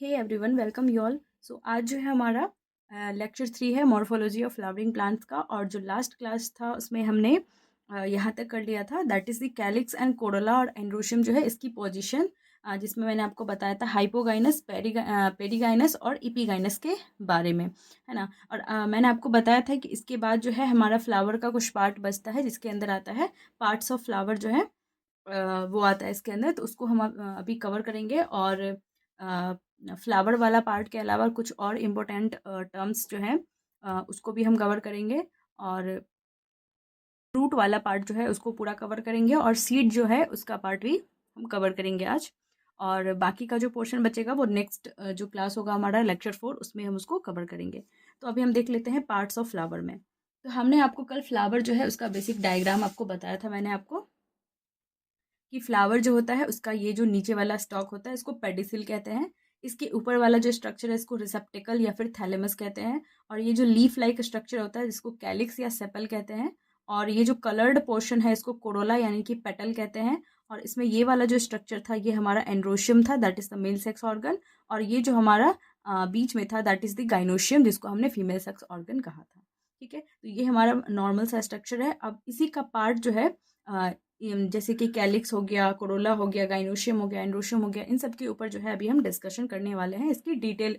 Hey everyone, welcome you all. So आज जो है हमारा लेक्चर 3 है मॉर्फोलॉजी ऑफ फ्लावरिंग प्लांट्स का। और जो लास्ट क्लास था उसमें हमने यहाँ तक कर लिया था, that is the calyx and Corolla और एंड्रोशियम जो है इसकी पोजीशन, जिसमें मैंने आपको बताया था हाइपोगाइनस, पेरीगाइनस और इपीगाइनस के बारे में, है ना। और मैंने आपको बताया था कि इसके बाद जो है हमारा फ्लावर का कुछ पार्ट बचता है, जिसके अंदर आता है पार्ट्स ऑफ फ्लावर जो है वो आता है इसके अंदर। तो उसको हम अभी कवर करेंगे। और फ्लावर वाला पार्ट के अलावा कुछ और इम्पोर्टेंट टर्म्स जो हैं उसको भी हम कवर करेंगे। और फ्रूट वाला पार्ट जो है उसको पूरा कवर करेंगे, और सीड जो है उसका पार्ट भी हम कवर करेंगे आज। और बाकी का जो पोर्शन बचेगा वो नेक्स्ट जो क्लास होगा हमारा लेक्चर 4, उसमें हम उसको कवर करेंगे। तो अभी हम देख लेते हैं पार्ट्स ऑफ फ्लावर में। तो हमने आपको कल फ्लावर जो है उसका बेसिक डायग्राम आपको बताया था मैंने आपको, कि फ्लावर जो होता है उसका ये जो नीचे वाला स्टॉक होता है इसको पेडिसिल कहते हैं। इसके ऊपर वाला जो स्ट्रक्चर है इसको रिसेप्टिकल या फिर थैलेमस कहते हैं। और ये जो लीफ लाइक स्ट्रक्चर होता है जिसको कैलिक्स या सेपल कहते हैं। और ये जो कलर्ड पोर्शन है इसको कोरोला यानी कि पेटल कहते हैं। और इसमें ये वाला जो स्ट्रक्चर था ये हमारा एंड्रोशियम था, that is the male sex organ. और ये जो हमारा बीच में था दैट इज द गाइनोशियम, जिसको हमने फीमेल सेक्स ऑर्गन कहा था। ठीक है, तो ये हमारा नॉर्मल सा स्ट्रक्चर है। अब इसी का पार्ट जो है जैसे कि कैलिक्स हो गया, कोरोला हो गया, गाइनोशियम हो गया, एंड्रोशियम हो गया, इन सब के ऊपर जो है अभी हम डिस्कशन करने वाले हैं इसकी डिटेल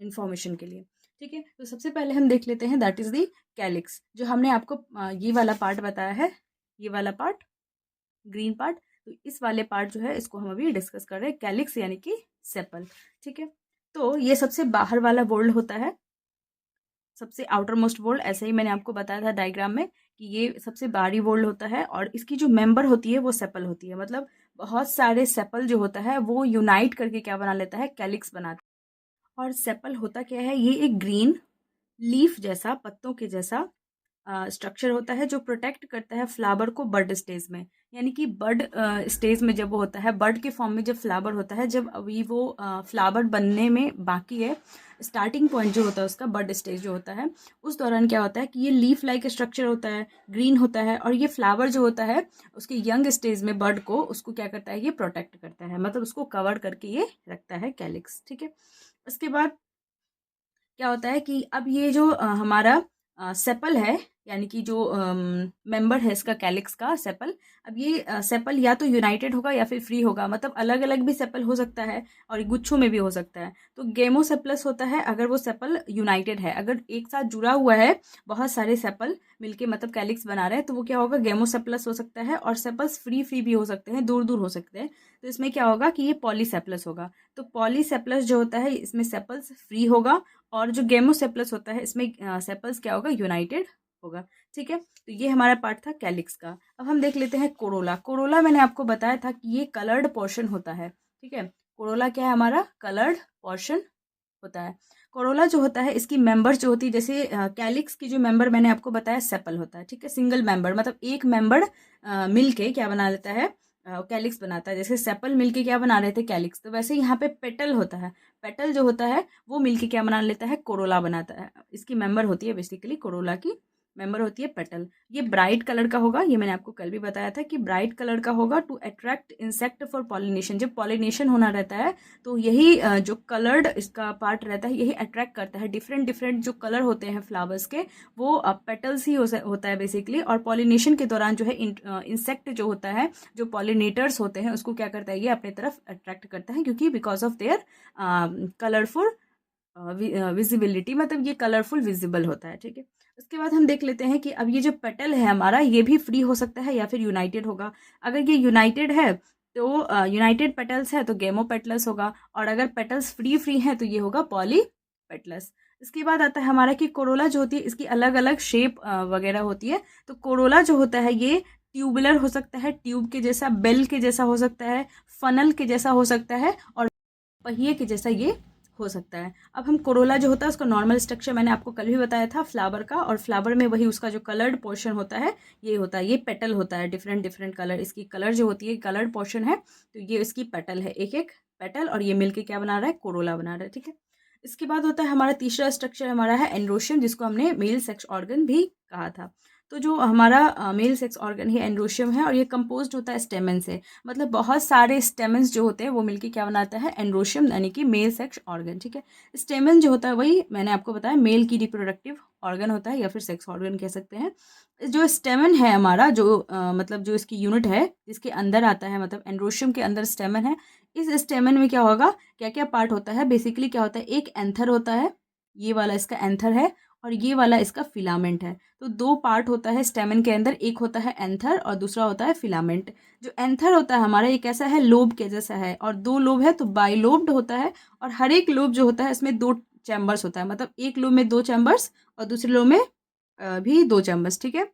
इंफॉर्मेशन के लिए। ठीक है, तो सबसे पहले हम देख लेते हैं दैट इज द कैलिक्स, जो हमने आपको ये वाला पार्ट बताया है, ये वाला पार्ट, ग्रीन पार्ट। तो इस वाले पार्ट जो है इसको हम अभी डिस्कस कर रहे हैं, कैलिक्स यानी कि सेपल। ठीक है, तो ये सबसे बाहर वाला बोल्ड होता है, सबसे आउटर मोस्ट वोल्ड। ऐसे ही मैंने आपको बताया था डायग्राम में कि ये सबसे बाहरी वोल्ड होता है, और इसकी जो मेंबर होती है वो सेपल होती है। मतलब बहुत सारे सेपल जो होता है वो यूनाइट करके क्या बना लेता है, कैलिक्स बनाता है। और सेपल होता क्या है, ये एक ग्रीन लीफ जैसा, पत्तों के जैसा स्ट्रक्चर होता है जो प्रोटेक्ट करता है फ्लावर को बर्ड स्टेज में। यानी कि बर्ड स्टेज में जब वो होता है, बर्ड के फॉर्म में जब फ्लावर होता है, जब अभी वो फ्लावर बनने में बाकी है, स्टार्टिंग पॉइंट जो होता है उसका, बर्ड स्टेज जो होता है, उस दौरान क्या होता है कि ये लीफ लाइक स्ट्रक्चर होता है, ग्रीन होता है। और ये फ्लावर जो होता है उसके यंग स्टेज में बर्ड को, उसको क्या करता है, ये प्रोटेक्ट करता है, मतलब उसको कवर करके ये रखता है कैलिक्स। ठीक है, उसके बाद क्या होता है कि अब ये जो हमारा सेपल है, यानी कि जो मेंबर है इसका कैलिक्स का, सेपल, अब ये सेपल या तो यूनाइटेड होगा या फिर फ्री होगा, मतलब अलग अलग भी सेपल हो सकता है और गुच्छों में भी हो सकता है। तो गेमोसेपलस होता है अगर वो सेपल यूनाइटेड है, अगर एक साथ जुड़ा हुआ है बहुत सारे सेपल मिलके, मतलब कैलिक्स बना रहे हैं, तो वो क्या होगा, गेमोसेपलस हो सकता है। और सेपल्स फ्री फ्री भी हो सकते हैं, दूर दूर हो सकते हैं, तो इसमें क्या होगा कि ये पॉलीसेपलस होगा। तो पॉलीसेपलस जो होता है इसमें सेपल्स फ्री होगा, और जो गेमोसेपलस होता है इसमें सेपल्स क्या होगा, यूनाइटेड होगा। ठीक है, तो ये हमारा पार्ट था कैलिक्स का। अब हम देख लेते हैं कोरोला। कोरोला मैंने आपको बताया था कि ये कलर्ड पोर्शन होता है। ठीक है, कोरोला क्या है, हमारा कलर्ड पोर्शन होता है। कोरोला जो होता है इसकी मेंबर्स जो होती है, जैसे कैलिक्स की जो मेंबर मैंने आपको बताया सेपल होता है। ठीक है, सिंगल मेंबर, मतलब एक मेंबर मिलके क्या बना लेता है, कैलिक्स बनाता है। जैसे सेपल मिलके क्या बना रहे थे, कैलिक्स, तो वैसे यहाँ पे पेटल होता है। पेटल जो होता है वो मिलके क्या बना लेता है, कोरोला बनाता है। इसकी मेंबर होती है, बेसिकली कोरोला की मेंबर होती है पेटल। ये ब्राइट कलर का होगा, ये मैंने आपको कल भी बताया था कि ब्राइट कलर का होगा to attract insect for pollination. जब पॉलिनेशन होना रहता है तो यही जो कलर्ड इसका पार्ट रहता है यही अट्रैक्ट करता है। डिफरेंट डिफरेंट जो कलर होते हैं फ्लावर्स के वो पेटल्स ही होता है बेसिकली। और पॉलिनेशन के दौरान जो है इंसेक्ट जो होता है, जो पॉलिनेटर्स होते हैं, उसको क्या करता है, ये अपने तरफ अट्रैक्ट करता है, क्योंकि because of their colourful visibility, मतलब ये कलरफुल विजिबल होता है। ठीक है, उसके बाद हम देख लेते हैं कि अब ये जो पेटल है हमारा, ये भी फ्री हो सकता है या फिर यूनाइटेड होगा। अगर ये यूनाइटेड है तो यूनाइटेड पेटल्स है तो गेमो पेटल्स होगा, और अगर पेटल्स फ्री फ्री हैं तो ये होगा पॉली पेटल्स। इसके बाद आता है हमारा कि कोरोला जो होती है इसकी अलग अलग शेप वगैरह होती है। तो कोरोला जो होता है ये ट्यूबुलर हो सकता है, ट्यूब के जैसा, बेल के जैसा हो सकता है, फनल के जैसा हो सकता है, और पहिए के जैसा ये हो सकता है। अब हम कोरोला जो होता है उसका नॉर्मल स्ट्रक्चर मैंने आपको कल भी बताया था फ्लावर का, और फ्लावर में वही उसका जो कलर्ड पोर्शन होता है ये होता है, ये पेटल होता है, डिफरेंट डिफरेंट कलर, इसकी कलर जो होती है कलर्ड पोर्शन है, तो ये इसकी पेटल है, एक एक पेटल, और ये मिलके क्या बना रहा है, कोरोला बना रहा है। ठीक है, इसके बाद होता है हमारा तीसरा स्ट्रक्चर, हमारा है एंड्रोशियम, जिसको हमने मेल सेक्स ऑर्गन भी कहा था। तो जो हमारा मेल सेक्स ऑर्गन है एंड्रोशियम है, और ये कंपोज्ड होता है स्टेमन से। मतलब बहुत सारे स्टेमन्स जो होते हैं वो मिलके क्या बनाता है, एंड्रोशियम, यानी कि मेल सेक्स ऑर्गन। ठीक है, स्टेमन जो होता है वही मैंने आपको बताया मेल की रिप्रोडक्टिव ऑर्गन होता है, या फिर सेक्स ऑर्गन कह सकते हैं। जो स्टेमन है हमारा, जो मतलब जो इसकी यूनिट है जिसके अंदर आता है, मतलब एंड्रोशियम के अंदर स्टेमन है। इस स्टेमन में क्या होगा, क्या क्या पार्ट होता है, बेसिकली क्या होता है, एक एंथर होता है, ये वाला इसका एंथर है, और ये वाला इसका फिलामेंट है। तो दो पार्ट होता है स्टेमन के अंदर, एक होता है एंथर और दूसरा होता है फिलामेंट। जो एंथर होता है हमारा, ये कैसा है, लोब के जैसा है, और दो लोब है तो बाइलोब्ड होता है। और हर एक लोब जो होता है इसमें दो चैम्बर्स होता है, मतलब एक लोब में दो चैम्बर्स और दूसरे लोब में भी दो चैम्बर्स। ठीक है,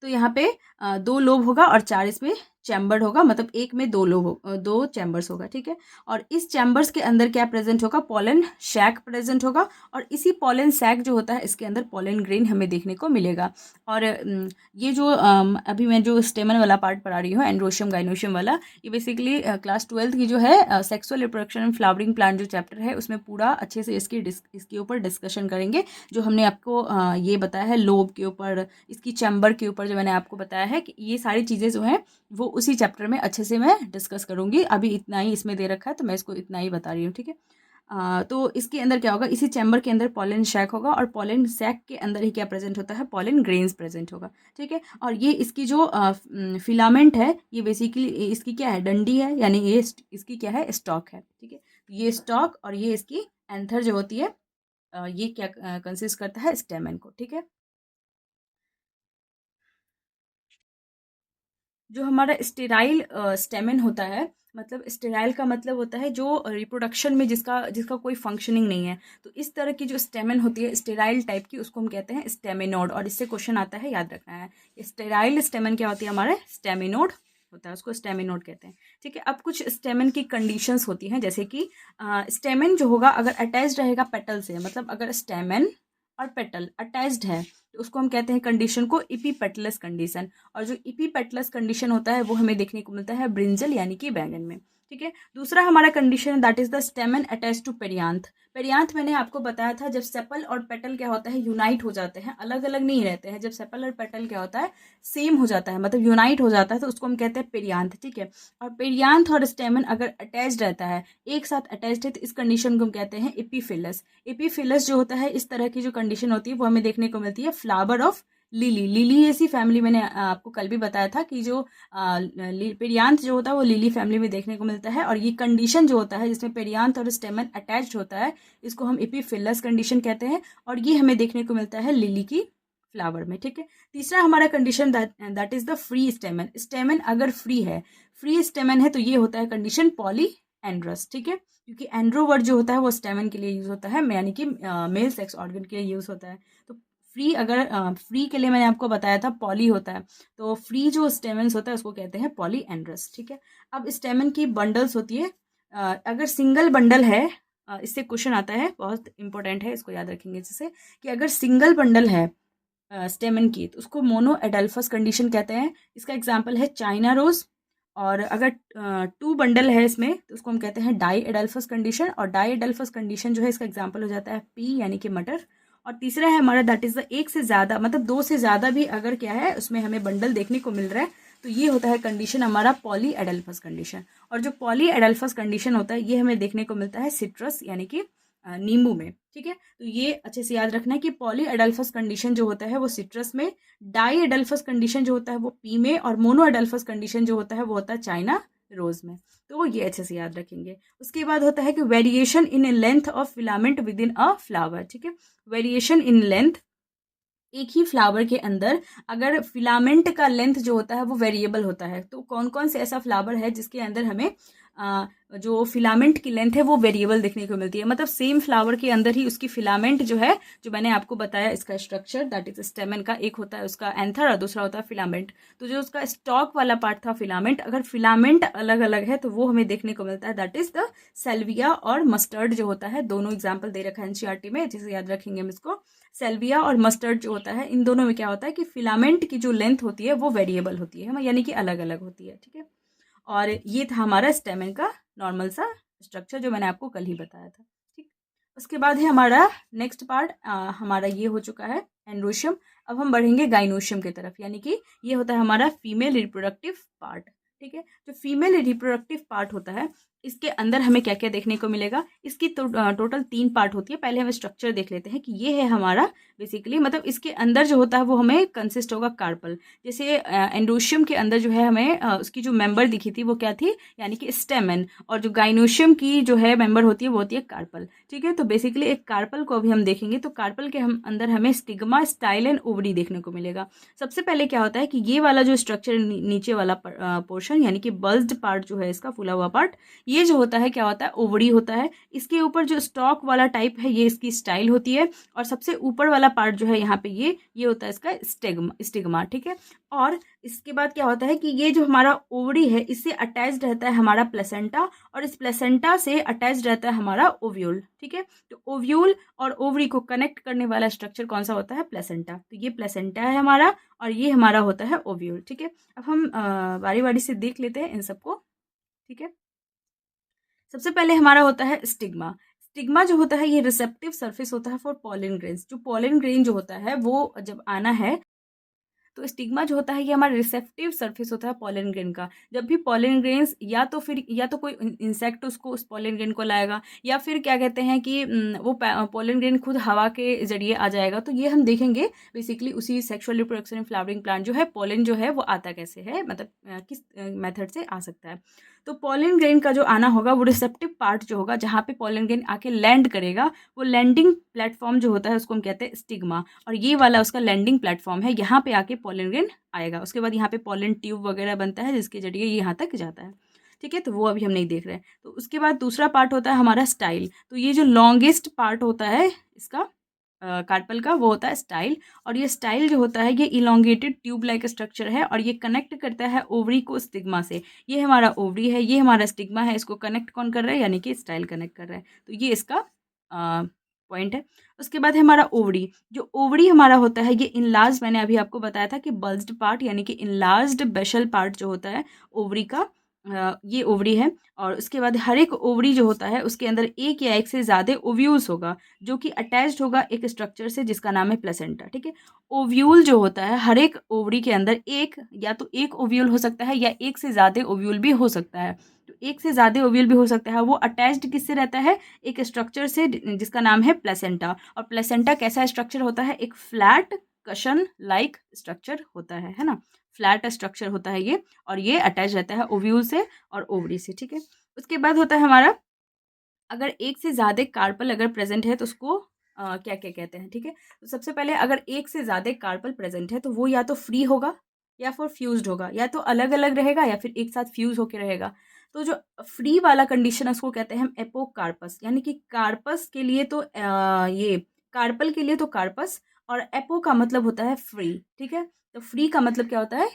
तो यहाँ पे दो लोब होगा और चार इसमें चैम्बर होगा, मतलब एक में दो लोब दो चैम्बर्स होगा। ठीक है, और इस चैम्बर्स के अंदर क्या प्रेजेंट होगा, पोलन सैक प्रेजेंट होगा, और इसी पोलन सैक जो होता है इसके अंदर पोलन ग्रेन हमें देखने को मिलेगा। और ये जो अभी मैं जो स्टेमन वाला पार्ट पढ़ा रही हूँ, एंड्रोशियम गाइनोशियम वाला, ये बेसिकली क्लास 12th की जो है sexual reproduction and flowering plant जो चैप्टर है उसमें पूरा अच्छे से इसके ऊपर डिस्कशन करेंगे। जो हमने आपको ये बताया है लोब के ऊपर, इसकी चैम्बर के ऊपर, जो मैंने आपको बताया है कि ये सारी चीज़ें जो हैं वो उसी चैप्टर में अच्छे से मैं डिस्कस करूँगी। अभी इतना ही इसमें दे रखा है तो मैं इसको इतना ही बता रही हूँ। ठीक है, तो इसके अंदर क्या होगा, इसी चैम्बर के अंदर पोलन सैक होगा, और पोलन सैक के अंदर ही क्या प्रेजेंट होता है, पोलन ग्रेन्स प्रेजेंट होगा। ठीक है, और ये इसकी जो फिलामेंट है, ये बेसिकली इसकी क्या है, डंडी है, यानी ये इसकी क्या है, स्टॉक है। ठीक है, ये स्टॉक और ये इसकी एंथर जो होती है, ये क्या कंसिस्ट करता है, स्टेमन को। ठीक है, जो हमारा स्टेराइल स्टेमन होता है, मतलब स्टेराइल का मतलब होता है जो रिप्रोडक्शन में जिसका जिसका कोई फंक्शनिंग नहीं है। तो इस तरह की जो स्टेमन होती है स्टेराइल टाइप की, उसको हम कहते हैं स्टेमिनोड, और इससे क्वेश्चन आता है, याद रखना है। स्टेराइल स्टेमन क्या होती है, हमारे स्टेमिनोड होता है, उसको स्टेमिनोड कहते हैं। ठीक है, अब कुछ स्टेमन की कंडीशंस होती हैं, जैसे कि स्टेमन जो होगा अगर अटैच रहेगा पेटल से, मतलब अगर स्टेमन और पेटल अटैच्ड है तो उसको हम कहते हैं कंडीशन को इपीपेटलस कंडीशन। और जो इपीपेटलस कंडीशन होता है वो हमें देखने को मिलता है ब्रिंजल यानी कि बैंगन में। ठीक है, दूसरा हमारा कंडीशन है that is the stamen attach to perianth. Perianth मैंने आपको बताया था, जब सेपल और पेटल क्या होता है, यूनाइट हो जाते हैं, अलग अलग नहीं रहते हैं। जब सेपल और पेटल क्या होता है, सेम हो जाता है, मतलब यूनाइट हो जाता है, तो उसको हम कहते हैं पेरियांथ। ठीक है, और पेरियांथ और स्टेमन अगर अटैच रहता है, एक साथ अटैच्ड है, तो इस कंडीशन को हम कहते हैं एपीफिलस। एपीफिलस जो होता है, इस तरह की जो कंडीशन होती है वो हमें देखने को मिलती है फ्लावर ऑफ लिली। लिली ऐसी फैमिली, मैंने आपको कल भी बताया था कि जो पेरियांथ जो होता है वो लिली फैमिली में देखने को मिलता है। और ये कंडीशन जो होता है जिसमें पेरियांथ और स्टेमन अटैच्ड होता है, इसको हम एपीफिलस कंडीशन कहते हैं, और ये हमें देखने को मिलता है लिली की फ्लावर में। ठीक है, तीसरा हमारा condition that is the free स्टेमन। स्टेमन अगर फ्री है, फ्री स्टेमन है, तो ये होता है कंडीशन पॉली एंड्रस। ठीक है, क्योंकि एंड्रो वर्ड जो होता है वो स्टेमन के लिए यूज होता है, यानी कि मेल सेक्स ऑर्गन के लिए यूज होता है। तो फ्री, अगर फ्री के लिए मैंने आपको बताया था पॉली होता है, तो फ्री जो स्टेमन्स होता है उसको कहते हैं पॉली एंड्रस। ठीक है, अब स्टेमन की बंडल्स होती है, अगर सिंगल बंडल है, इससे क्वेश्चन आता है, बहुत इंपॉर्टेंट है, इसको याद रखेंगे, जैसे कि अगर सिंगल बंडल है स्टेमन की, तो उसको मोनो एडल्फस कंडीशन कहते हैं। इसका एग्जाम्पल है चाइना रोज। और अगर टू बंडल है इसमें, तो उसको हम कहते हैं डाई एडल्फस कंडीशन, और डाई एडल्फस कंडीशन जो है इसका एग्जाम्पल हो जाता है पी यानी कि मटर। और तीसरा है हमारा दैट इज द एक से ज़्यादा, मतलब दो से ज़्यादा भी अगर क्या है उसमें हमें बंडल देखने को मिल रहा है, तो ये होता है कंडीशन हमारा पॉली एडल्फस कंडीशन। और जो पॉली एडल्फस कंडीशन होता है ये हमें देखने को मिलता है सिट्रस यानी कि नींबू में। ठीक है, तो ये अच्छे से याद रखना है कि पॉली एडल्फस कंडीशन जो होता है वो सिट्रस में, डाई एडल्फस कंडीशन जो होता है वो पी में, और मोनो एडल्फस कंडीशन जो होता है वो होता है चाइना रोज में। तो ये अच्छे से याद रखेंगे। उसके बाद होता है कि variation in length of filament with in a flower. ठीक है, वेरिएशन इन लेंथ, एक ही फ्लावर के अंदर अगर फिलामेंट का लेंथ जो होता है वो वेरिएबल होता है, तो कौन कौन से ऐसा फ्लावर है जिसके अंदर हमें जो फिलामेंट की लेंथ है वो वेरिएबल देखने को मिलती है। मतलब सेम फ्लावर के अंदर ही उसकी फिलामेंट जो है, जो मैंने आपको बताया इसका स्ट्रक्चर दैट इज स्टेमन का, एक होता है उसका एंथर और दूसरा होता है फिलामेंट। तो जो उसका स्टॉक वाला पार्ट था फिलामेंट, अगर फिलामेंट अलग अलग है तो वो हमें देखने को मिलता है दैट इज द सेल्विया और मस्टर्ड जो होता है। दोनों एग्जाम्पल दे रखा है एनसीईआरटी में, जिसे याद रखेंगे हम इसको। सेल्विया और मस्टर्ड जो होता है, इन दोनों में क्या होता है कि फिलामेंट की जो लेंथ होती है वो वेरिएबल होती है, यानी कि अलग अलग होती है। ठीक है, और ये था हमारा स्टेमन का नॉर्मल सा स्ट्रक्चर जो मैंने आपको कल ही बताया था। ठीक, उसके बाद है हमारा नेक्स्ट पार्ट, हमारा ये हो चुका है एंड्रोशियम। अब हम बढ़ेंगे गाइनोशियम की तरफ, यानी कि ये होता है हमारा फीमेल रिप्रोडक्टिव पार्ट। ठीक है, जो फीमेल रिप्रोडक्टिव पार्ट होता है इसके अंदर हमें क्या क्या देखने को मिलेगा। इसकी टोटल 3 पार्ट होती है। पहले हम स्ट्रक्चर देख लेते हैं कि ये है हमारा बेसिकली, मतलब इसके अंदर जो होता है वो हमें कंसिस्ट होगा कार्पल। जैसे एंडोशियम के अंदर जो है हमें उसकी जो मेंबर दिखी थी वो क्या थी, यानी कि स्टेमन, और जो गाइनोशियम की जो है मेंबर होती है वो होती है कार्पल। ठीक है, तो बेसिकली एक कार्पल को अभी हम देखेंगे तो कार्पल के हम अंदर हमें स्टिग्मा, स्टाइल एंड ओवरी देखने को मिलेगा। सबसे पहले क्या होता है कि ये वाला जो स्ट्रक्चर नीचे वाला पोर्शन, यानी कि बल्ज्ड पार्ट जो है इसका फूला हुआ पार्ट, ये जो होता है क्या होता है, ओवरी होता है। इसके ऊपर जो स्टॉक वाला टाइप है ये इसकी स्टाइल होती है, और सबसे ऊपर वाला पार्ट जो है यहाँ पे ये होता है इसका स्टिग्मा। ठीक है, और इसके बाद क्या होता है कि ये जो हमारा ओवरी है इससे अटैच्ड रहता है हमारा प्लेसेंटा, और इस प्लेसेंटा से अटैच्ड रहता है हमारा ओव्यूल। ठीक है, तो ओव्यूल और ओवरी को कनेक्ट करने वाला स्ट्रक्चर कौन सा होता है, प्लेसेंटा। तो ये प्लेसेंटा है हमारा, और ये हमारा होता है ओव्यूल। ठीक है, अब हम बारी बारी से देख लेते हैं इन सबको। ठीक है, सबसे पहले हमारा होता है स्टिग्मा। स्टिग्मा जो होता है ये रिसेप्टिव सरफेस होता है फॉर पॉलन ग्रेन्स। जो पॉलन ग्रेन जो होता है वो जब आना है तो स्टिग्मा जो होता है ये हमारा रिसेप्टिव सरफेस होता है पॉलन ग्रेन का। जब भी पॉलन ग्रेन्स या तो कोई इंसेक्ट उसको उस पॉलन ग्रेन को लाएगा, या फिर क्या कहते हैं कि वो पॉलन ग्रेन खुद हवा के जरिए आ जाएगा। तो ये हम देखेंगे बेसिकली उसी सेक्सुअल रिप्रोडक्शन फ्लावरिंग प्लांट जो है, पॉलन जो है वो आता कैसे है, मतलब किस मेथड से आ सकता है। तो पॉलन ग्रेन का जो आना होगा वो रिसेप्टिव पार्ट जो होगा, जहाँ पे पॉलन ग्रेन आके लैंड करेगा, वो लैंडिंग प्लेटफॉर्म जो होता है उसको हम कहते हैं स्टिग्मा, और ये वाला उसका लैंडिंग प्लेटफॉर्म है। यहाँ पे आके पॉलन ग्रेन आएगा, उसके बाद यहाँ पे पॉलन ट्यूब वगैरह बनता है जिसके जरिए ये यहाँ तक जाता है। ठीक है, तो वो अभी हम नहीं देख रहे हैं। तो उसके बाद दूसरा पार्ट होता है हमारा स्टाइल। तो ये जो लॉन्गेस्ट पार्ट होता है इसका कार्पल का वो होता है स्टाइल, और ये स्टाइल जो होता है ये इलोंगेटेड ट्यूब लाइक स्ट्रक्चर है, और ये कनेक्ट करता है ओवरी को स्टिग्मा से। ये हमारा ओवरी है, ये हमारा स्टिग्मा है, इसको कनेक्ट कौन कर रहा है, यानी कि स्टाइल कनेक्ट कर रहा है। तो ये इसका पॉइंट है। उसके बाद है हमारा ओवरी। जो ओवरी हमारा होता है ये इनलार्ज, मैंने अभी आपको बताया था कि बल्ज्ड पार्ट यानी कि इनलार्ज्ड बेशल पार्ट जो होता है ओवरी का, ये ओवरी है। और उसके बाद हर एक ओवरी जो होता है उसके अंदर एक या एक से ज़्यादा ओव्यूल्स होगा, जो कि अटैच्ड होगा एक स्ट्रक्चर से जिसका नाम है प्लेसेंटा। ठीक है, ओव्यूल जो होता है हर एक ओवरी के अंदर या तो एक ओव्यूल हो सकता है या एक से ज़्यादा ओव्यूल भी हो सकता है। तो एक से ज़्यादा ओव्यूल भी हो सकता है, वो अटैच्ड किससे रहता है, एक स्ट्रक्चर से जिसका नाम है प्लेसेंटा। और प्लेसेंटा कैसा स्ट्रक्चर होता है, एक फ्लैट कशन लाइक स्ट्रक्चर होता है ना, फ्लैट स्ट्रक्चर होता है ये, और ये अटैच रहता है ओव्यूल से और ओवरी से। ठीक है, उसके बाद होता है हमारा, अगर एक से ज़्यादा कार्पल अगर प्रेजेंट है तो उसको क्या क्या कहते हैं। ठीक है, तो सबसे पहले अगर एक से ज़्यादा कार्पल प्रेजेंट है तो वो या तो फ्री होगा या फिर फ्यूज्ड होगा, या तो अलग अलग रहेगा या फिर एक साथ फ्यूज होकर रहेगा। तो जो फ्री वाला कंडीशन है उसको कहते हैं हम एपोकार्पस, यानी कि कार्पस के लिए तो ये कार्पल के लिए तो कार्पस, और एपो का मतलब होता है फ्री। ठीक है, तो फ्री का मतलब क्या होता है,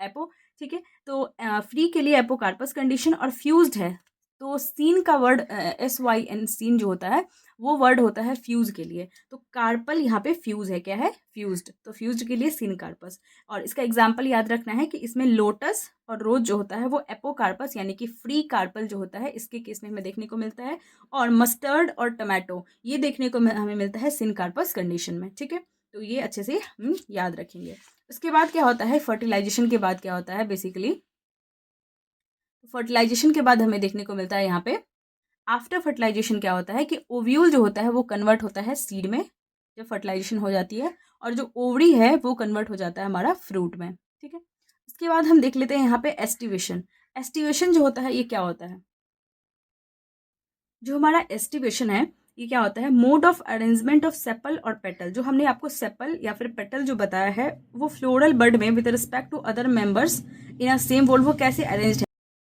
एपो। ठीक है, तो फ्री के लिए एपोकार्पस कंडीशन, और फ्यूज्ड है तो सीन का वर्ड SYN सीन जो होता है वो वर्ड होता है फ्यूज के लिए। तो कार्पल यहाँ पे फ्यूज है, क्या है, फ्यूज्ड, तो फ्यूज्ड के लिए सीन कार्पस। और इसका एग्जाम्पल याद रखना है कि इसमें लोटस और रोज जो होता है वो एपोकार्पस यानी कि फ्री कार्पल जो होता है इसके केस में हमें देखने को मिलता है, और मस्टर्ड और टमाटो ये देखने को हमें मिलता है सिन कार्पस कंडीशन में। ठीक है, तो ये अच्छे से हम याद रखेंगे। उसके बाद क्या होता है, फर्टिलाइजेशन के बाद क्या होता है, बेसिकली फर्टिलाइजेशन के बाद हमें देखने को मिलता है यहाँ पे, आफ्टर फर्टिलाइजेशन क्या होता है कि ओव्यूल जो होता है वो कन्वर्ट होता है सीड में जब फर्टिलाइजेशन हो जाती है, और जो ओवरी है वो कन्वर्ट हो जाता है हमारा फ्रूट में। ठीक है, उसके बाद हम देख लेते हैं यहाँ पे एस्टिवेशन। एस्टिवेशन जो होता है ये क्या होता है, जो हमारा एस्टिवेशन है ये क्या होता है, mode of arrangement of sepal और पेटल। जो हमने आपको सेपल या फिर पेटल जो बताया है वो फ्लोरल बर्ड में with respect to other members in a same whorl वो कैसे अरेंज्ड है,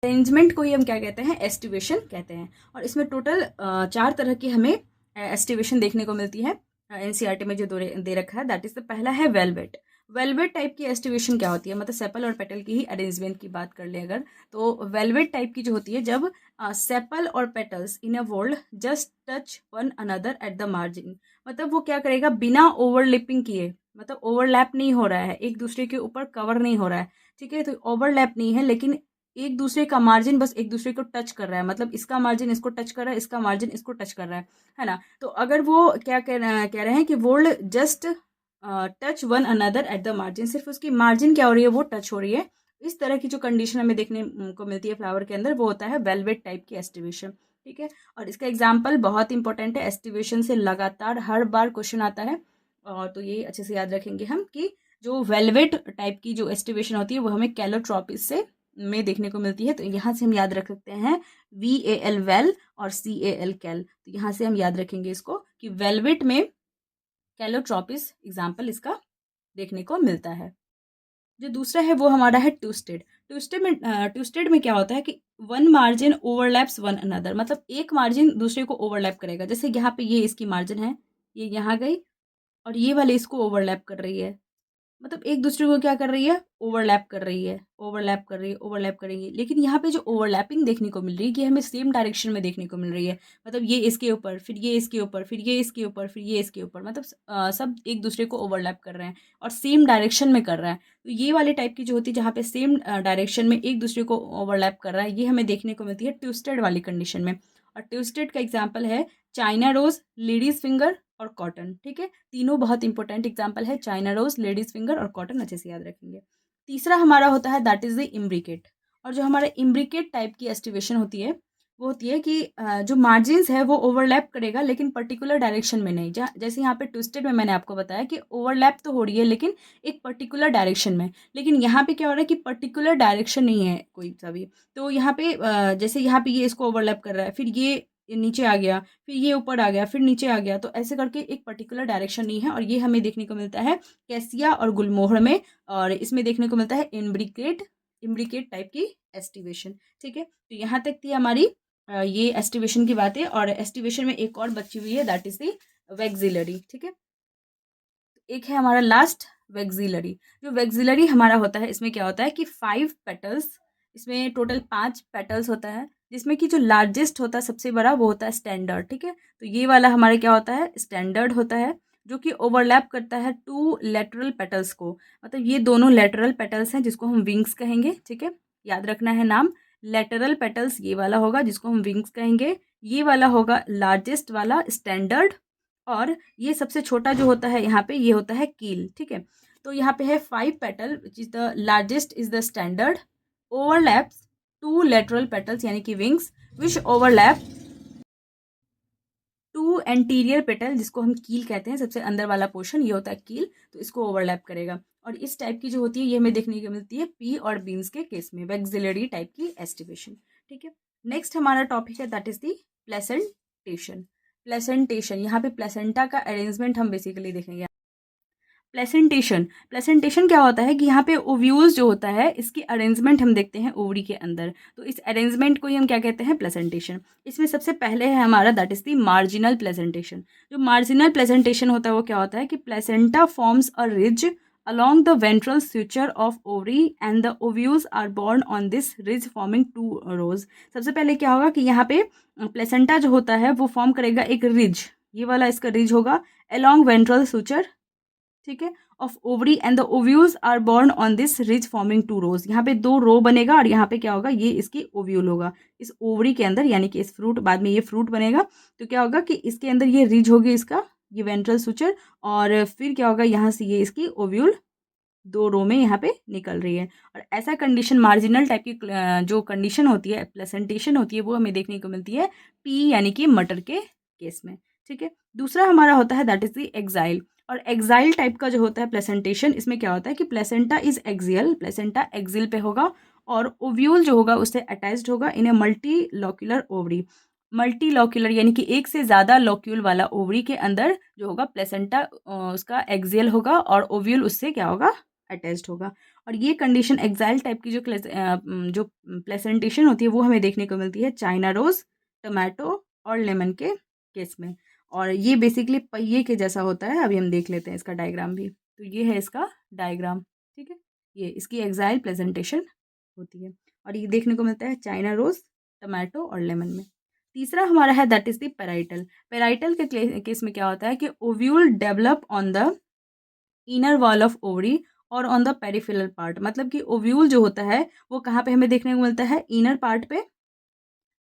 अरेंजमेंट को ही हम क्या कहते हैं, एस्टिवेशन कहते हैं। और इसमें टोटल 4 तरह की हमें एस्टिवेशन देखने को मिलती है एनसीईआरटी में जो दे रखा है। दैट इज द पहला है वेलवेट। वेलवेट टाइप की एस्टिवेशन क्या होती है, मतलब सेपल और पेटल की ही अरेंजमेंट की बात कर ले अगर, तो वेलवेट टाइप की जो होती है जब सेपल और petals in a world just touch one another at the margin. मतलब वो क्या करेगा, बिना ओवरलिपिंग किए, मतलब ओवरलैप नहीं हो रहा है, एक दूसरे के ऊपर कवर नहीं हो रहा है। ठीक है, तो ओवरलैप नहीं है लेकिन एक दूसरे का मार्जिन बस एक दूसरे को टच कर रहा है, मतलब इसका मार्जिन इसको टच कर रहा है, इसका मार्जिन इसको टच कर रहा है ना। तो अगर वो क्या कह रहे हैं कि world just touch one another at the margin, सिर्फ उसकी मार्जिन क्या हो रही है, वो टच हो रही है। इस तरह की जो कंडीशन हमें देखने को मिलती है फ्लावर के अंदर, वो होता है वेलवेट टाइप की एस्टिवेशन। ठीक है, और इसका एग्जाम्पल बहुत इंपॉर्टेंट है, एस्टिवेशन से लगातार हर बार क्वेश्चन आता है। और तो ये अच्छे से याद रखेंगे हम कि जो वेलवेट टाइप की जो एस्टिवेशन होती है वो हमें कैलोट्रॉपिस से में देखने को मिलती है। तो यहाँ से हम याद रख सकते हैं VAL वेल और CAL कैल। तो यहाँ से हम याद रखेंगे इसको कि वेलवेट में कैलोट्रॉपिस एग्जाम्पल इसका देखने को मिलता है। जो दूसरा है वो हमारा है ट्विस्टेड। ट्विस्टेड में क्या होता है कि one margin overlaps one another, मतलब एक मार्जिन दूसरे को ओवरलैप करेगा। जैसे यहाँ पे ये इसकी मार्जिन है, ये यहाँ गई और ये वाले इसको ओवरलैप कर रही है, मतलब एक दूसरे को क्या कर रही है, ओवरलैप कर रही है, ओवरलैप कर रही है, ओवरलैप कर रही है। लेकिन यहाँ पे जो ओवरलैपिंग देखने को मिल रही है कि हमें सेम डायरेक्शन में देखने को मिल रही है, मतलब ये इसके ऊपर, फिर ये इसके ऊपर, फिर ये इसके ऊपर, फिर ये इसके ऊपर, मतलब सब एक दूसरे को ओवरलैप कर रहे हैं और सेम डायरेक्शन में कर रहा है। तो ये वाले टाइप की जो होती है जहाँ पे सेम डायरेक्शन में एक दूसरे को ओवरलैप कर रहा है, ये हमें देखने को मिलती है ट्विस्टेड वाली कंडीशन में। और ट्विस्टेड का एग्जाम्पल है चाइना रोज, लेडीज फिंगर और कॉटन। ठीक है, तीनों बहुत इंपॉर्टेंट एग्जाम्पल है, चाइना रोज, लेडीज फिंगर और कॉटन, अच्छे से याद रखेंगे। तीसरा हमारा होता है दैट इज द इम्ब्रिकेट। और जो हमारा इम्ब्रिकेट टाइप की एस्टिवेशन होती है वो होती है कि जो मार्जिन्स है वो ओवरलैप करेगा लेकिन पर्टिकुलर डायरेक्शन में नहीं। जैसे यहाँ पे ट्विस्टेड में मैंने आपको बताया कि ओवरलैप तो हो रही है लेकिन एक पर्टिकुलर डायरेक्शन में, लेकिन यहाँ पे क्या हो रहा है कि पर्टिकुलर डायरेक्शन नहीं है कोई सा भी। तो यहाँ पे जैसे यहाँ पे ये इसको ओवरलैप कर रहा है, फिर ये नीचे आ गया, फिर ये ऊपर आ गया, फिर नीचे आ गया, तो ऐसे करके एक पर्टिकुलर डायरेक्शन नहीं है। और ये हमें देखने को मिलता है कैसिया और गुलमोहर में, और इसमें देखने को मिलता है इम्ब्रिकेट टाइप की एस्टिवेशन। ठीक है, तो यहाँ तक थी हमारी ये एस्टिवेशन की बातें। और एस्टिवेशन में एक और बची हुई है दैट इज द वेक्सिलरी। ठीक है, एक है हमारा लास्ट वेक्सिलरी। जो वेक्सिलरी हमारा होता है इसमें क्या होता है कि 5 पेटल्स, इसमें टोटल 5 पेटल्स होता है, जिसमें कि जो लार्जेस्ट होता है सबसे बड़ा वो होता है स्टैंडर्ड। ठीक है, तो ये वाला हमारे क्या होता है, स्टैंडर्ड होता है, जो कि ओवरलैप करता है 2 लेटरल पेटल्स को, मतलब ये दोनों लेटरल पेटल्स हैं जिसको हम विंग्स कहेंगे। ठीक है, याद रखना है नाम, लेटरल पेटल्स ये वाला होगा जिसको हम विंग्स कहेंगे, ये वाला होगा लार्जेस्ट वाला स्टैंडर्ड, और ये सबसे छोटा जो होता है यहाँ पे ये होता है कील। ठीक है, तो यहाँ पे है 5 petal which is the largest is the standard, overlaps 2 lateral petals यानी कि विंग्स, विच ओवरलैप 2 एंटीरियर पेटल जिसको हम कील कहते हैं, सबसे अंदर वाला पोर्शन ये होता है कील, तो इसको ओवरलैप करेगा। और इस टाइप की जो होती है ये हमें देखने को मिलती है पी और बीन्स के केस में, वेक्सिलरी टाइप की एस्टिवेशन। ठीक है, नेक्स्ट हमारा टॉपिक है that is the placentation. Placentation, यहाँ पे प्लेसेंटा का अरेंजमेंट हम बेसिकली देखेंगे। प्लेसेंटेशन क्या होता है कि यहाँ पे ओव्यूल्स जो होता है इसकी अरेंजमेंट हम देखते हैं ओवरी के अंदर, तो इस अरेंजमेंट को ही हम क्या कहते हैं, प्लेसेंटेशन। इसमें सबसे पहले है हमारा that is the marginal placentation. जो मार्जिनल प्लेसेंटेशन होता है वो क्या होता है कि placenta forms a ridge along the ventral suture of ovary and the ovules are born on this ridge forming 2 rows। सबसे पहले क्या होगा कि यहाँ पे प्लेसेंटा जो होता है वो फॉर्म करेगा एक रिज, ये वाला इसका रिज होगा along ventral suture। ठीक है, of ovary and the ovules are borne on this ridge forming 2 rows. यहाँ पे 2 रो बनेगा और यहाँ पे क्या होगा, ये इसकी ओव्यूल होगा इस ओवरी के अंदर, यानी कि इस फ्रूट, बाद में ये फ्रूट बनेगा। तो क्या होगा कि इसके अंदर ये रिज होगी इसका, ये वेंट्रल सुचर, और फिर क्या होगा यहाँ से ये इसकी ओव्यूल 2 रो में यहाँ पे निकल रही है। और ऐसा कंडीशन मार्जिनल टाइप की जो कंडीशन होती है, प्लेसेंटेशन होती है, वो हमें देखने को मिलती है पी यानी कि मटर के केस में। ठीक है, दूसरा हमारा होता है दैट इज द एक्साइल। और एक्साइल टाइप का जो होता है प्लेसेंटेशन, इसमें क्या होता है कि placenta is axial, placenta axile पे होगा और ओव्यूल जो होगा उससे अटैच्ड होगा in a multilocular ovary. Multilocular यानी कि एक से ज़्यादा लॉक्यूल वाला ओवरी के अंदर जो होगा प्लेसेंटा उसका एक्सियल होगा और ओव्यूल उससे क्या होगा, अटैच्ड होगा। और ये कंडीशन एक्साइल टाइप की जो प्लेसेंटेशन होती है वो हमें देखने को मिलती है चाइना रोज, टमाटो और लेमन के केस में। और ये बेसिकली पहिए के जैसा होता है, अभी हम देख लेते हैं इसका डायग्राम भी। तो ये है इसका डायग्राम। ठीक है, ये इसकी एक्साइल प्रेजेंटेशन होती है और ये देखने को मिलता है चाइना रोज, टमाटो और लेमन में। तीसरा हमारा है that is the parietal. Parietal के केस में क्या होता है कि ovule develop on the inner wall of ovary और ऑन द पेरिफेरल पार्ट, मतलब कि ओव्यूल जो होता है वो कहाँ पे हमें देखने को मिलता है, इनर पार्ट पे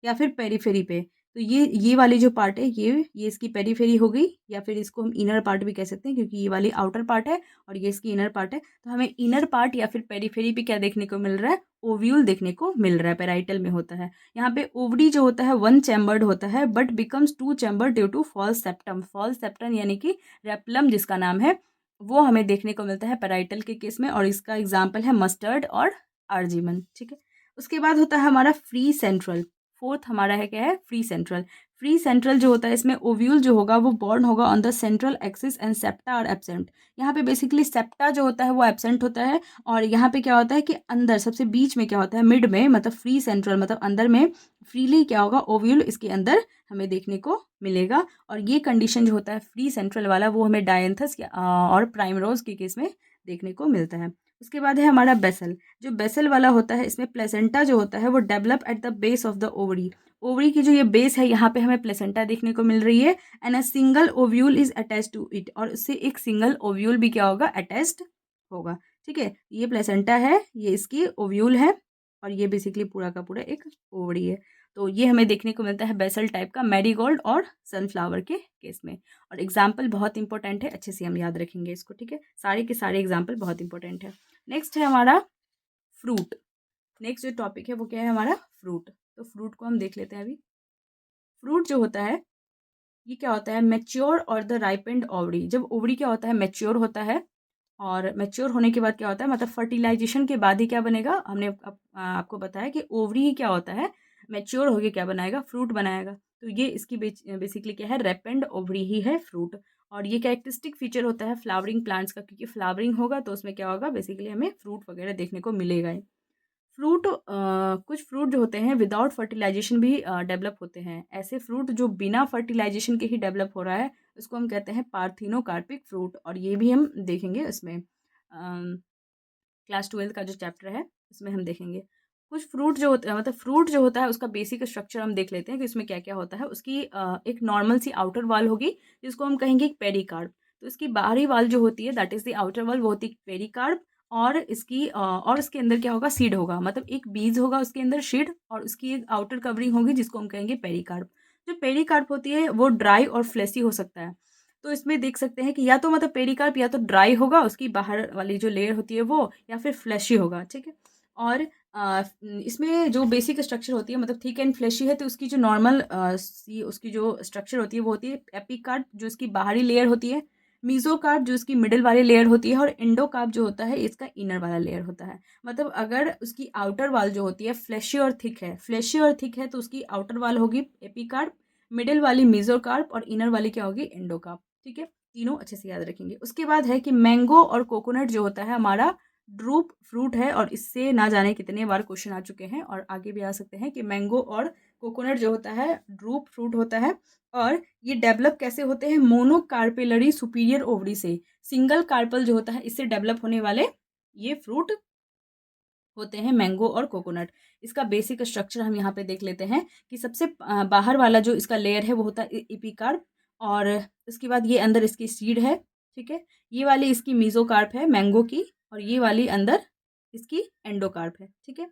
या फिर पेरीफेरी पे, तो ये वाली जो पार्ट है ये इसकी पेरीफेरी हो गई, या फिर इसको हम इनर पार्ट भी कह सकते हैं, क्योंकि ये वाली आउटर पार्ट है और ये इसकी इनर पार्ट है। तो हमें इनर पार्ट या फिर पेरीफेरी पे क्या देखने को मिल रहा है, ओव्यूल देखने को मिल रहा है, पेराइटल में होता है। यहाँ पे ओवरी जो होता है 1 चैम्बर्ड होता है, but becomes 2 chambered due to false septum. False septum यानी कि रेपलम जिसका नाम है, वो हमें देखने को मिलता है पेराइटल के केस में, और इसका एग्जाम्पल है मस्टर्ड और आर्जिमन। ठीक है, उसके बाद होता है हमारा फ्री सेंट्रल। फोर्थ हमारा है क्या है, फ्री सेंट्रल। फ्री सेंट्रल जो होता है, इसमें ओव्यूल जो होगा वो बॉर्न होगा on the central axis and septa are absent. यहाँ पे बेसिकली सेप्टा जो होता है वो एब्सेंट होता है, और यहाँ पे क्या होता है कि अंदर सबसे बीच में क्या होता है, मिड में, मतलब फ्री सेंट्रल मतलब अंदर में फ्रीली क्या होगा, ओव्यूल इसके अंदर हमें देखने को मिलेगा। और ये कंडीशन जो होता है फ्री सेंट्रल वाला, वो हमें डायंथस और प्राइमरोज के केस में देखने को मिलता है। उसके बाद है हमारा बेसल। जो बेसल वाला होता है, इसमें प्लेसेंटा जो होता है वो develop at the base of the ovary. Ovary की जो ये बेस है, यहाँ पे हमें प्लेसेंटा देखने को मिल रही है, and a single ovule is attach to it, और उससे एक सिंगल ओव्यूल भी क्या होगा, अटैच्ड होगा। ठीक है, ये प्लेसेंटा है, ये इसकी ओव्यूल है, और ये बेसिकली पूरा का पूरा एक ओवरी है। तो ये हमें देखने को मिलता है बेसल टाइप का मैरीगोल्ड और सनफ्लावर के केस में। और एग्जाम्पल बहुत इंपॉर्टेंट है, अच्छे से हम याद रखेंगे इसको। ठीक है, सारे के सारे एग्जाम्पल बहुत इंपॉर्टेंट है। नेक्स्ट है हमारा फ्रूट। नेक्स्ट जो टॉपिक है वो क्या है हमारा, फ्रूट। तो फ्रूट को हम देख लेते हैं अभी। फ्रूट जो होता है, ये क्या होता है, मैच्योर और द राइपेंड ओवरी। जब ओवरी क्या होता है, मैच्योर होता है, और मैच्योर होने के बाद क्या होता है, मतलब फर्टिलाइजेशन के बाद ही क्या बनेगा, हमने आपको बताया कि ओवरी ही क्या होता है, मैच्योर होके क्या बनाएगा, फ्रूट बनाएगा। तो ये इसकी बेसिकली क्या है, रेपेंड ओवरी ही है फ्रूट। और ये कैरेक्टरिस्टिक फीचर होता है फ्लावरिंग प्लांट्स का, क्योंकि फ्लावरिंग होगा तो उसमें क्या होगा, बेसिकली हमें फ्रूट वगैरह देखने को मिलेगा ही। फ्रूट कुछ फ्रूट जो होते हैं विदाउट फर्टिलाइजेशन भी डेवलप होते हैं। ऐसे फ्रूट जो बिना फर्टिलाइजेशन के ही डेवलप हो रहा है, उसको हम कहते हैं पार्थिनोकार्पिक फ्रूट, और ये भी हम देखेंगे इसमें क्लास 12 का जो चैप्टर है उसमें हम देखेंगे। कुछ फ्रूट जो होता है, मतलब फ्रूट जो होता है उसका बेसिक स्ट्रक्चर हम देख लेते हैं कि उसमें क्या क्या होता है। उसकी एक नॉर्मल सी आउटर वाल होगी, जिसको हम कहेंगे पेरिकार्प। तो इसकी बाहरी वाल जो होती है, दैट इज द आउटर वाल, वो होती है पेरिकार्प। और इसके अंदर क्या होगा, सीड होगा, मतलब एक बीज होगा उसके अंदर, सीड, और उसकी एक आउटर कवरिंग होगी जिसको हम कहेंगे पेरिकार्प। जो पेरिकार्प होती है वो ड्राई और फ्लेसी हो सकता है। तो इसमें देख सकते हैं कि या तो मतलब पेरिकार्प या तो ड्राई होगा, उसकी बाहर वाली जो लेयर होती है वो, या फिर फ्लैशी होगा। ठीक है, और इसमें जो बेसिक स्ट्रक्चर होती है, मतलब थिक एंड फ्लैशी है, तो उसकी जो नॉर्मल उसकी जो स्ट्रक्चर होती है वो होती है एपिकार्प, जो इसकी बाहरी लेयर होती है, मीजोकार्प जो इसकी मिडिल वाली लेयर होती है, और एंडोकार्प जो होता है इसका इनर वाला लेयर होता है। मतलब अगर उसकी आउटर वाल जो होती है फ्लैशी और थिक है, फ्लैशी और थिक है, तो उसकी आउटर वाल होगी एपिकार्प, मिडिल वाली मीजोकार्प, और इनर वाली क्या होगी, एंडोकार्प। ठीक है, तीनों अच्छे से याद रखेंगे। उसके बाद है कि मैंगो और कोकोनट जो होता है हमारा ड्रूप फ्रूट है, और इससे ना जाने कितने बार क्वेश्चन आ चुके हैं, और आगे भी आ सकते हैं कि मैंगो और कोकोनट जो होता है ड्रूप फ्रूट होता है। और ये डेवलप कैसे होते हैं, मोनोकार्पेलरी सुपीरियर ओवरी से। सिंगल कार्पल जो होता है इससे डेवलप होने वाले ये फ्रूट होते हैं मैंगो और कोकोनट। इसका बेसिक स्ट्रक्चर हम यहाँ पे देख लेते हैं कि सबसे बाहर वाला जो इसका लेयर है वो होता है एपिकार्प, और उसके बाद ये अंदर इसकी सीड है। ठीक है, ये वाली इसकी मीजोकार्प है मैंगो की, और ये वाली अंदर इसकी एंडोकार्प है। ठीक है,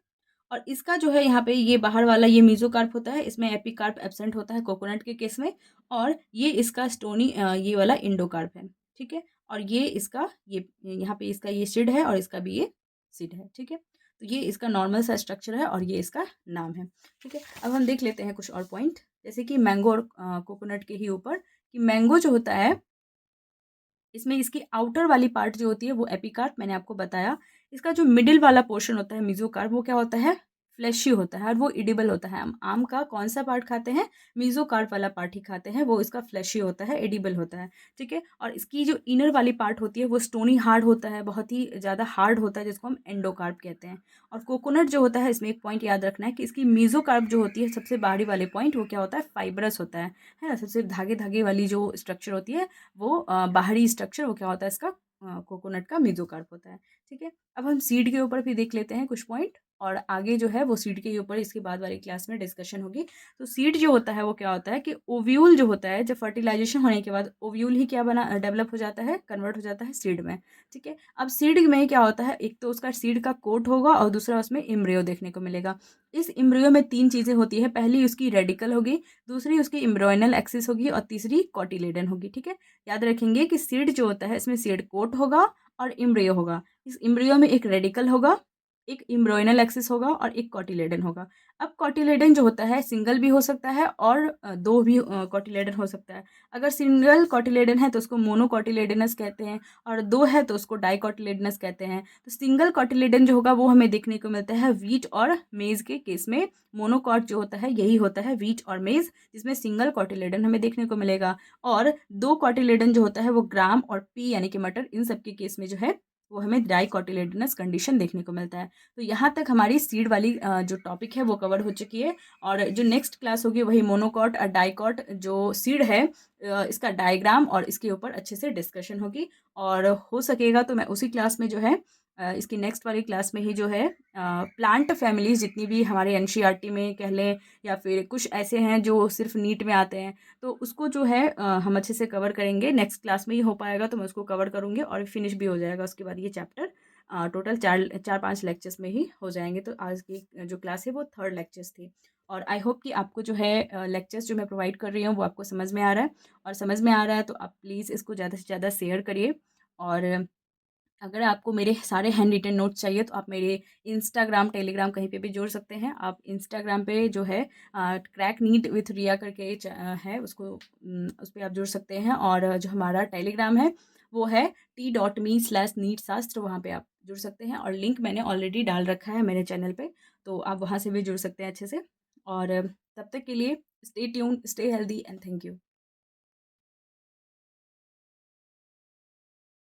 और इसका जो है यहाँ पे ये बाहर वाला ये मीजोकार्प होता है, इसमें एपिकार्प एब्सेंट होता है कोकोनट के केस में, और ये इसका स्टोनी ये वाला इंडोकार्प है। ठीक है, और ये इसका ये यहाँ पे इसका ये सीड है, और इसका भी ये सीड है। ठीक है, तो ये इसका नॉर्मल सा स्ट्रक्चर है, और ये इसका नाम है। ठीक है, अब हम देख लेते हैं कुछ और पॉइंट, जैसे कि मैंगो और कोकोनट के ही ऊपर, कि मैंगो जो होता है इसमें इसकी आउटर वाली पार्ट जो होती है वो एपिकार्प, मैंने आपको बताया। इसका जो मिडिल वाला पोर्शन होता है मीजोकार्प, वो क्या होता है, फ्लैशी होता है, और वो एडिबल होता है। हम आम का कौन सा पार्ट खाते हैं, मीजोकार्प वाला पार्ट ही खाते हैं, वो इसका फ्लैशी होता है, एडिबल होता है। ठीक है, और इसकी जो इनर वाली पार्ट होती है वो स्टोनी हार्ड होता है, बहुत ही ज़्यादा हार्ड होता है, जिसको हम एंडोकार्प कहते हैं। और कोकोनट जो होता है, इसमें एक पॉइंट याद रखना है कि इसकी मीजोकार्प जो होती है सबसे बाहरी वाले पॉइंट, वो क्या होता है, फाइबरस होता है ना, सबसे धागे धागे वाली जो स्ट्रक्चर होती है वो बाहरी स्ट्रक्चर वो क्या होता है इसका, कोकोनट का मीजोकार्प होता है। ठीक है, अब हम सीड के ऊपर भी देख लेते हैं कुछ पॉइंट। और आगे जो है वो सीड के ऊपर इसके बाद वाली क्लास में डिस्कशन होगी। तो सीड जो होता है वो क्या होता है कि ओव्यूल जो होता है, जब फर्टिलाइजेशन होने के बाद ओव्यूल ही क्या बना डेवलप हो जाता है, कन्वर्ट हो जाता है सीड में। ठीक है, अब सीड में क्या होता है, एक तो उसका सीड का कोट होगा और दूसरा उसमें इम्ब्रियो देखने को मिलेगा। इस इम्ब्रियो में 3 चीज़ें होती है, पहली उसकी रेडिकल होगी, दूसरी उसकी इम्ब्रोइनल एक्सिस होगी और तीसरी कॉटिलेडन होगी। ठीक है, याद रखेंगे कि सीड जो होता है इसमें सीड कोट होगा और इम्ब्रियो होगा। इस इम्ब्रियो में एक रेडिकल होगा, एक इम्ब्रोइनल एक्सिस होगा और एक कॉटिलेडन होगा। अब कॉटिलेडन जो होता है सिंगल भी हो सकता है और दो भी कॉटिलेडन हो सकता है। अगर सिंगल कॉटिलेडन है तो उसको मोनोकॉटिलेडनस कहते हैं और दो है तो उसको डाइकॉटिलेडनस कहते हैं। तो सिंगल कॉटिलेडन जो होगा वो हमें देखने को मिलता है वीट और मेज के केस में। मोनोकॉट जो होता है यही होता है वीट और मेज, जिसमें सिंगल कॉटिलेडन हमें देखने को मिलेगा। और दो कॉटिलेडन जो होता है वो ग्राम और पी यानी कि मटर, इन सब के केस में जो है वो हमें डाइकॉटिलेडनस कंडीशन देखने को मिलता है। तो यहाँ तक हमारी सीड वाली जो टॉपिक है वो कवर हो चुकी है। और जो नेक्स्ट क्लास होगी वही मोनोकॉट और डाइकॉट जो सीड है इसका डायग्राम और इसके ऊपर अच्छे से डिस्कशन होगी। और हो सकेगा तो मैं उसी क्लास में जो है इसकी नेक्स्ट वाली क्लास में ही जो है प्लांट फैमिलीज जितनी भी हमारे एनसीईआरटी में कह लें या फिर कुछ ऐसे हैं जो सिर्फ नीट में आते हैं, तो उसको जो है हम अच्छे से कवर करेंगे। नेक्स्ट क्लास में ही हो पाएगा तो मैं उसको कवर करूँगी और फिनिश भी हो जाएगा उसके बाद ये चैप्टर। टोटल 4-5 लेक्चर्स में ही हो जाएंगे। तो आज की जो क्लास है वो 3rd लेक्चर्स थी। और आई होप कि आपको जो है लेक्चर्स जो मैं प्रोवाइड कर रही हूँ वो आपको समझ में आ रहा है। और समझ में आ रहा है तो आप प्लीज़ इसको ज़्यादा से ज़्यादा शेयर करिए। और अगर आपको मेरे सारे हैंड रिटन नोट्स चाहिए तो आप मेरे इंस्टाग्राम, टेलीग्राम कहीं पे भी जोड़ सकते हैं। आप इंस्टाग्राम पे जो है क्रैक नीट विथ रिया करके है, उसको उस पर आप जुड़ सकते हैं। और जो हमारा टेलीग्राम है वो है t.me/नीट शास्त्र, वहाँ पे आप जुड़ सकते हैं। और लिंक मैंने ऑलरेडी डाल रखा है मेरे चैनल पे, तो आप वहाँ से भी जुड़ सकते हैं अच्छे से। और तब तक के लिए stay tuned, stay healthy and thank you.